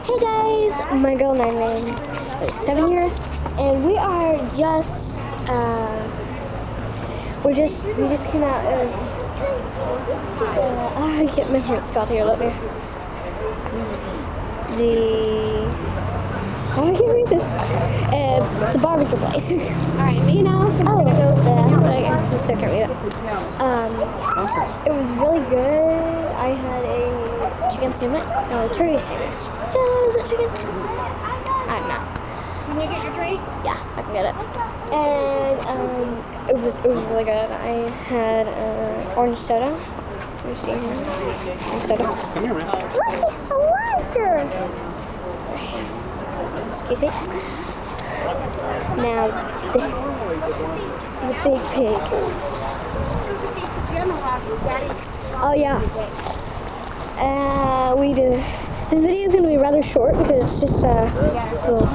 Hey guys, my girl and I named 7 here, and we are just we just came out of I can't remember what it's called here. Let me I can't read this. It's a barbecue place. Alright, me and Allison are gonna go I still can't read it. It was really good. I had a chicken sandwich, no, turkey sandwich. Yeah, is it chicken? I'm not. Can you get your drink? Yeah, I can get it. And it was really good. I had orange soda. Orange soda. Come here, man. Excuse me. Now this, the big pig. Oh yeah. We did. This video is gonna be rather short because it's just little.